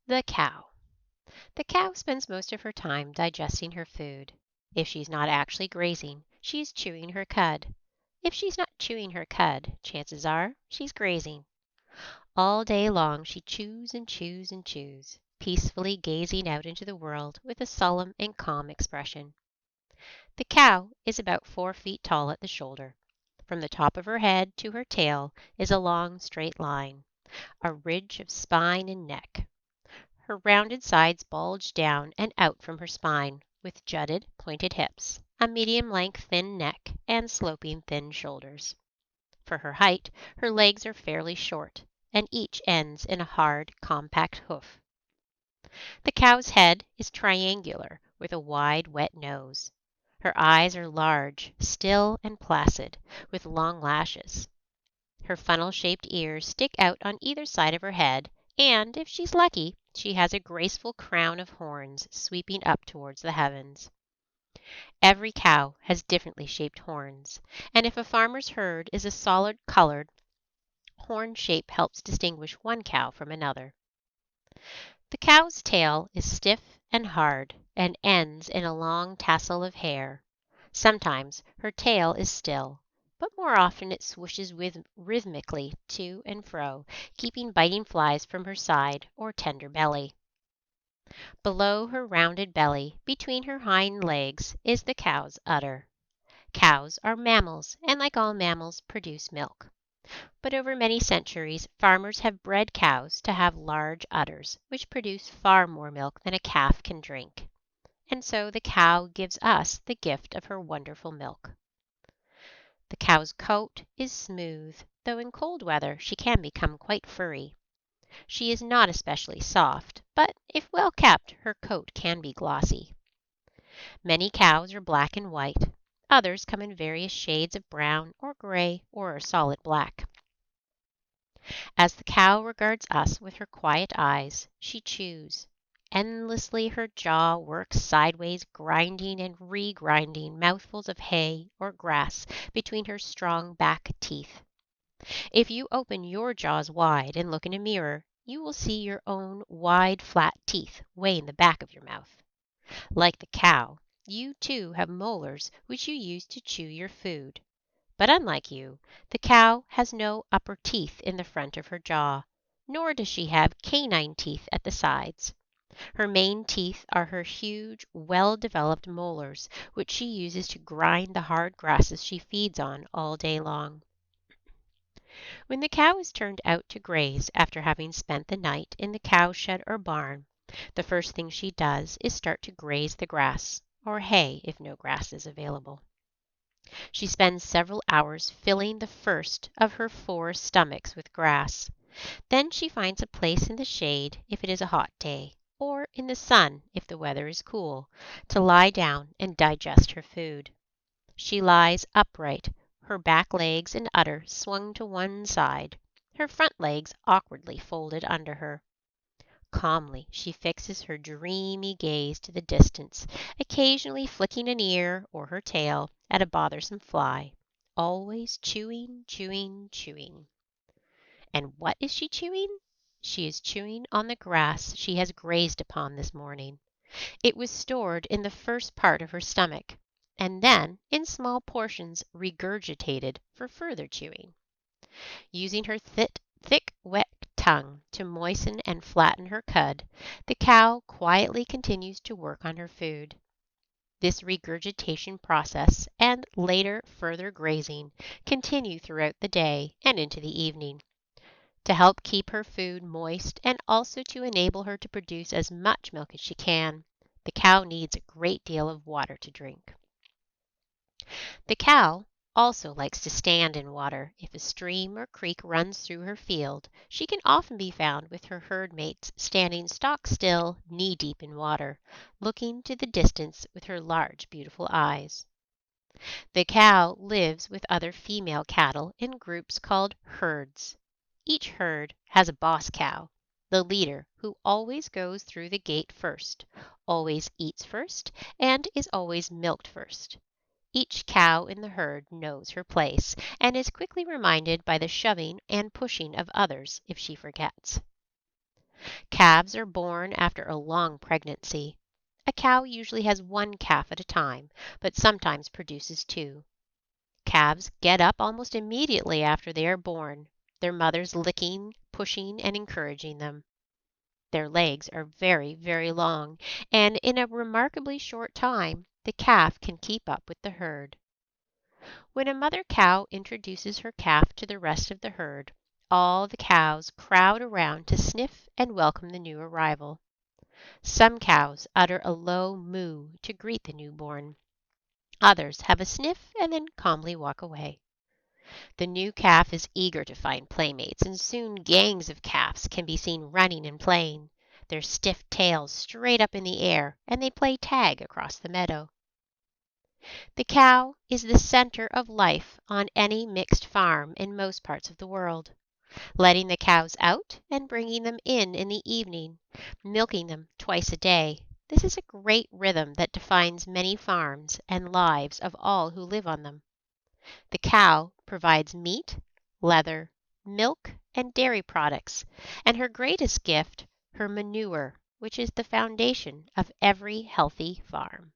The cow. The cow spends most of her time digesting her food. If she's not actually grazing, she's chewing her cud. If she's not chewing her cud, chances are she's grazing. All day long she chews and chews and chews, peacefully gazing out into the world with a solemn and calm expression. The cow is about 4 feet tall at the shoulder. From the top of her head to her tail is a long straight line, a ridge of spine and neck. Her rounded sides bulge down and out from her spine, with jutted, pointed hips, a medium-length thin neck, and sloping thin shoulders. For her height, her legs are fairly short, and each ends in a hard, compact hoof. The cow's head is triangular, with a wide, wet nose. Her eyes are large, still, and placid, with long lashes. Her funnel-shaped ears stick out on either side of her head, and, if she's lucky, she has a graceful crown of horns sweeping up towards the heavens. Every cow has differently shaped horns, and if a farmer's herd is a solid colored, horn shape helps distinguish one cow from another. The cow's tail is stiff and hard and ends in a long tassel of hair. Sometimes her tail is still, but more often it swishes rhythmically to and fro, keeping biting flies from her side or tender belly. Below her rounded belly, between her hind legs, is the cow's udder. Cows are mammals, and like all mammals, produce milk. But over many centuries, farmers have bred cows to have large udders, which produce far more milk than a calf can drink. And so the cow gives us the gift of her wonderful milk. The cow's coat is smooth, though in cold weather she can become quite furry. She is not especially soft, but if well kept, her coat can be glossy. Many cows are black and white. Others come in various shades of brown or gray or are solid black. As the cow regards us with her quiet eyes, she chews. Endlessly her jaw works sideways, grinding and re-grinding mouthfuls of hay or grass between her strong back teeth. If you open your jaws wide and look in a mirror, you will see your own wide, flat teeth way in the back of your mouth. Like the cow, you too have molars which you use to chew your food. But unlike you, the cow has no upper teeth in the front of her jaw, nor does she have canine teeth at the sides. Her main teeth are her huge, well-developed molars, which she uses to grind the hard grasses she feeds on all day long. When the cow is turned out to graze after having spent the night in the cowshed or barn, the first thing she does is start to graze the grass, or hay if no grass is available. She spends several hours filling the first of her 4 stomachs with grass. Then she finds a place in the shade if it is a hot day, or in the sun if the weather is cool, to lie down and digest her food. She lies upright, her back legs and udder swung to one side, her front legs awkwardly folded under her. Calmly she fixes her dreamy gaze to the distance, occasionally flicking an ear or her tail at a bothersome fly, always chewing, chewing, chewing. And what is she chewing? She is chewing on the grass she has grazed upon this morning. It was stored in the first part of her stomach, and then in small portions regurgitated for further chewing. Using her thick, wet tongue to moisten and flatten her cud, the cow quietly continues to work on her food. This regurgitation process and later further grazing continue throughout the day and into the evening. To help keep her food moist and also to enable her to produce as much milk as she can, the cow needs a great deal of water to drink. The cow also likes to stand in water. If a stream or creek runs through her field, she can often be found with her herd mates standing stock still, knee-deep in water, looking to the distance with her large, beautiful eyes. The cow lives with other female cattle in groups called herds. Each herd has a boss cow, the leader, who always goes through the gate first, always eats first, and is always milked first. Each cow in the herd knows her place, and is quickly reminded by the shoving and pushing of others if she forgets. Calves are born after a long pregnancy. A cow usually has one calf at a time, but sometimes produces two. Calves get up almost immediately after they are born, their mothers licking, pushing, and encouraging them. Their legs are very, very long, and in a remarkably short time the calf can keep up with the herd. When a mother cow introduces her calf to the rest of the herd, all the cows crowd around to sniff and welcome the new arrival. Some cows utter a low moo to greet the newborn. Others have a sniff and then calmly walk away. The new calf is eager to find playmates, and soon gangs of calves can be seen running and playing, their stiff tails straight up in the air, and they play tag across the meadow. The cow is the center of life on any mixed farm in most parts of the world. Letting the cows out and bringing them in the evening, milking them twice a day. This is a great rhythm that defines many farms and lives of all who live on them. The cow provides meat, leather, milk, and dairy products, and her greatest gift, her manure, which is the foundation of every healthy farm.